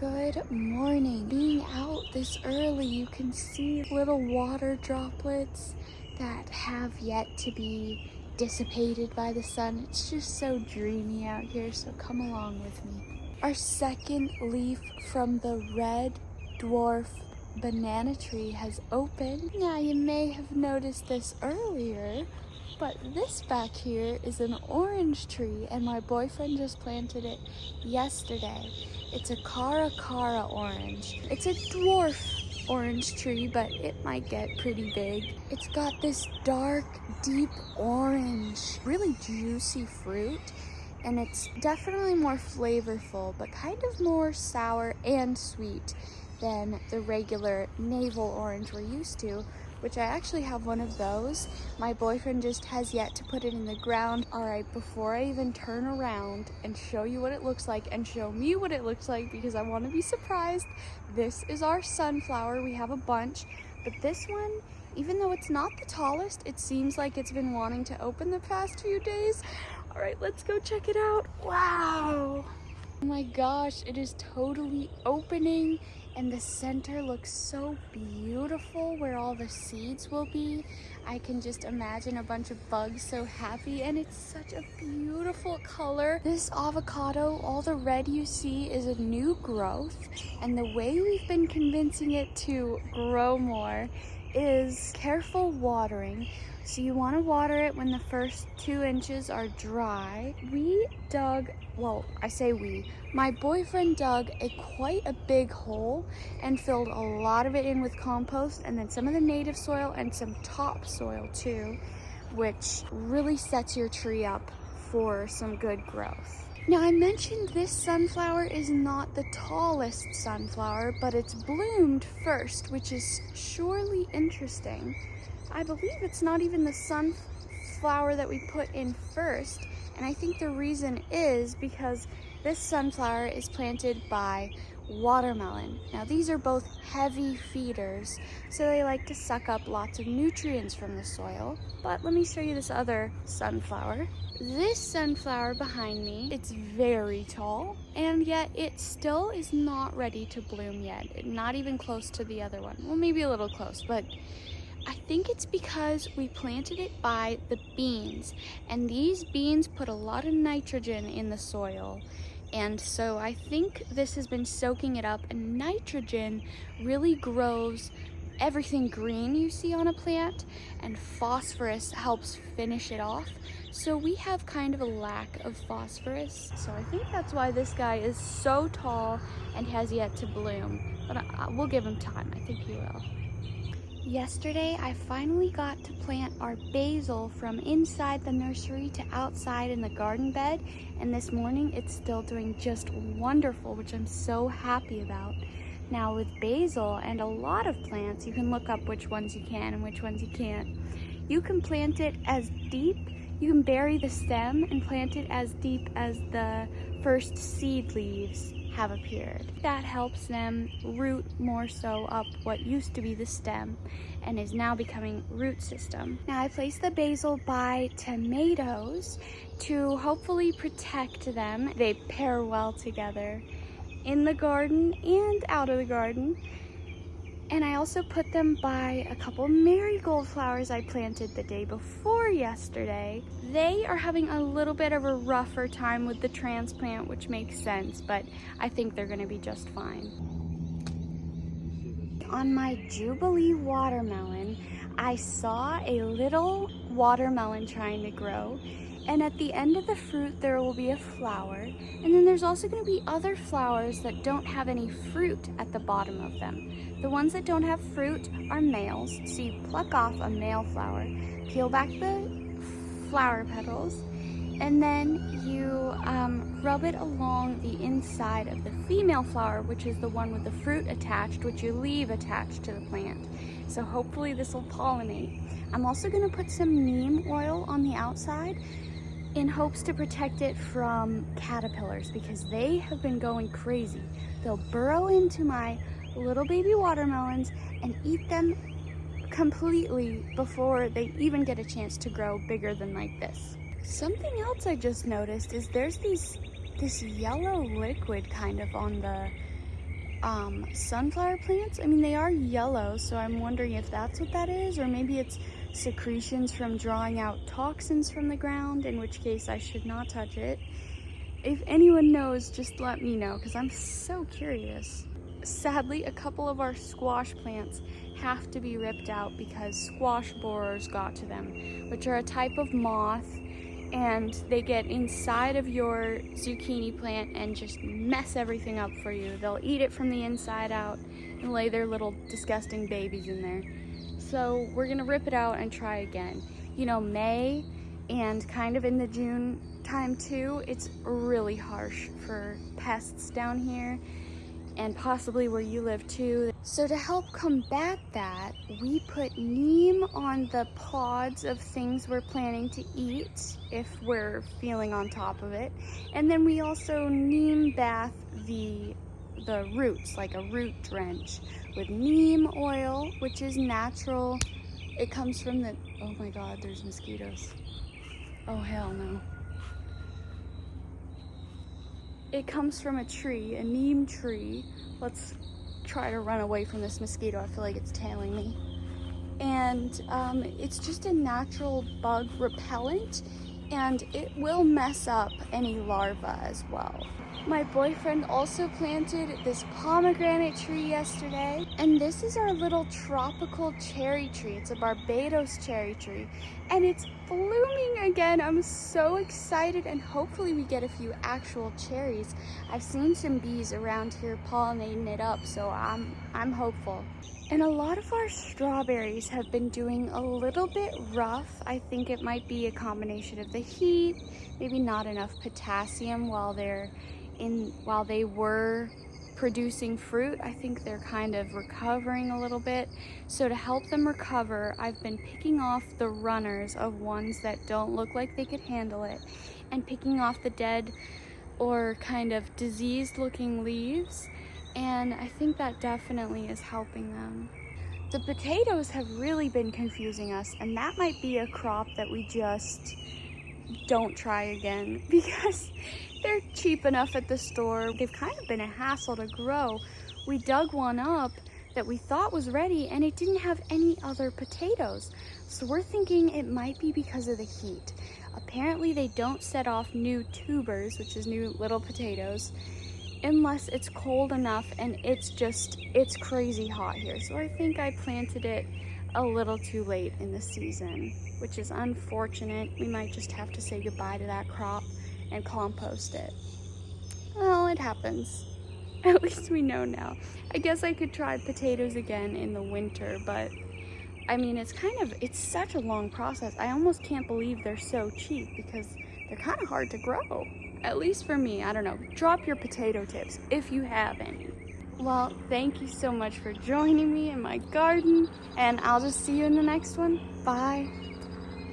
Good morning. Being out this early, you can see little water droplets that have yet to be dissipated by the sun. It's just so dreamy out here, so come along with me. Our second leaf from the red dwarf banana tree has opened. Now, you may have noticed this earlier, but this back here is an orange tree, and my boyfriend just planted it yesterday. It's a Cara Cara orange. It's a dwarf orange tree, but it might get pretty big. It's got this dark, deep orange, really juicy fruit, and it's definitely more flavorful, but kind of more sour and sweet than the regular navel orange we're used to, which I actually have one of those. My boyfriend just has yet to put it in the ground. All right, before I even turn around and show you what it looks like and show me what it looks like, because I want to be surprised, this is our sunflower. We have a bunch, but this one, even though it's not the tallest, it seems like it's been wanting to open the past few days. All right, let's go check it out. Wow. Oh my gosh, it is totally opening, and the center looks so beautiful where all the seeds will be. I can just imagine a bunch of bugs so happy, and it's such a beautiful color. This avocado, all the red you see is a new growth, and the way we've been convincing it to grow more is careful watering. So you want to water it when the first 2 inches are dry. We dug, well, I say we, my boyfriend dug quite a big hole and filled a lot of it in with compost, and then some of the native soil and some topsoil too, which really sets your tree up for some good growth. Now, I mentioned this sunflower is not the tallest sunflower, but it's bloomed first, which is surely interesting. I believe it's not even the sunflower that we put in first, and I think the reason is because this sunflower is planted by watermelon. Now, these are both heavy feeders, so they like to suck up lots of nutrients from the soil. But let me show you this other sunflower. This sunflower behind me, it's very tall, and yet it still is not ready to bloom yet. Not even close to the other one. Well, maybe a little close, but I think it's because we planted it by the beans, and these beans put a lot of nitrogen in the soil. And so I think this has been soaking it up, and nitrogen really grows everything green you see on a plant, and phosphorus helps finish it off. So we have kind of a lack of phosphorus. So I think that's why this guy is so tall and has yet to bloom. But we'll give him time. I think he will. Yesterday, I finally got to plant our basil from inside the nursery to outside in the garden bed, and this morning it's still doing just wonderful, which I'm so happy about. Now, with basil and a lot of plants, you can look up which ones you can and which ones you can't. You can plant it as deep, you can bury the stem and plant it as deep as the first seed leaves have appeared. That helps them root more so up what used to be the stem and is now becoming root system. Now, I placed the basil by tomatoes to hopefully protect them. They pair well together in the garden and out of the garden. And I also put them by a couple marigold flowers I planted the day before yesterday. They are having a little bit of a rougher time with the transplant, which makes sense, but I think they're gonna be just fine. On my Jubilee watermelon, I saw a little watermelon trying to grow, and at the end of the fruit there will be a flower, and then there's also going to be other flowers that don't have any fruit at the bottom of them. The ones that don't have fruit are males, so you pluck off a male flower, peel back the flower petals, and then you rub it along the inside of the female flower, which is the one with the fruit attached, which you leave attached to the plant. So hopefully this will pollinate. I'm also going to put some neem oil on the outside in hopes to protect it from caterpillars, because they have been going crazy. They'll burrow into my little baby watermelons and eat them completely before they even get a chance to grow bigger than like this. Something else I just noticed is there's this yellow liquid kind of on the sunflower plants. I mean, they are yellow, so I'm wondering if that's what that is, or maybe it's secretions from drawing out toxins from the ground, in which case I should not touch it. If anyone knows, just let me know, because I'm so curious. Sadly, a couple of our squash plants have to be ripped out because squash borers got to them, which are a type of moth, and they get inside of your zucchini plant and just mess everything up for you. They'll eat it from the inside out and lay their little disgusting babies in there. So we're gonna rip it out and try again. You know, May and kind of in the June time too, it's really harsh for pests down here, and possibly where you live too. So to help combat that, we put neem on the pods of things we're planning to eat if we're feeling on top of it. And then we also neem bath the roots, like a root drench, with neem oil, which is natural. It comes from the, oh my God, there's mosquitoes. Oh hell no. It comes from a tree, a neem tree. Let's try to run away from this mosquito. I feel like it's tailing me. And it's just a natural bug repellent, and it will mess up any larvae as well. My boyfriend also planted this pomegranate tree yesterday, and this is our little tropical cherry tree. It's a Barbados cherry tree, and it's blooming again. I'm so excited, and hopefully we get a few actual cherries. I've seen some bees around here pollinating it up, so I'm hopeful. And a lot of our strawberries have been doing a little bit rough. I think it might be a combination of the heat, maybe not enough potassium while they were producing fruit. I think they're kind of recovering a little bit. So to help them recover, I've been picking off the runners of ones that don't look like they could handle it, and picking off the dead or kind of diseased looking leaves. And I think that definitely is helping them. The potatoes have really been confusing us, and that might be a crop that we just don't try again because they're cheap enough at the store. They've kind of been a hassle to grow. We dug one up that we thought was ready, and it didn't have any other potatoes. So we're thinking it might be because of the heat. Apparently they don't set off new tubers, which is new little potatoes, unless it's cold enough, and it's crazy hot here. So I think I planted it a little too late in the season, which is unfortunate. We might just have to say goodbye to that crop and compost it. Well, it happens. At least we know now. I guess I could try potatoes again in the winter, but I mean, it's such a long process. I almost can't believe they're so cheap because they're kind of hard to grow. At least for me, I don't know. Drop your potato tips if you have any. Well, thank you so much for joining me in my garden, and I'll just see you in the next one. Bye.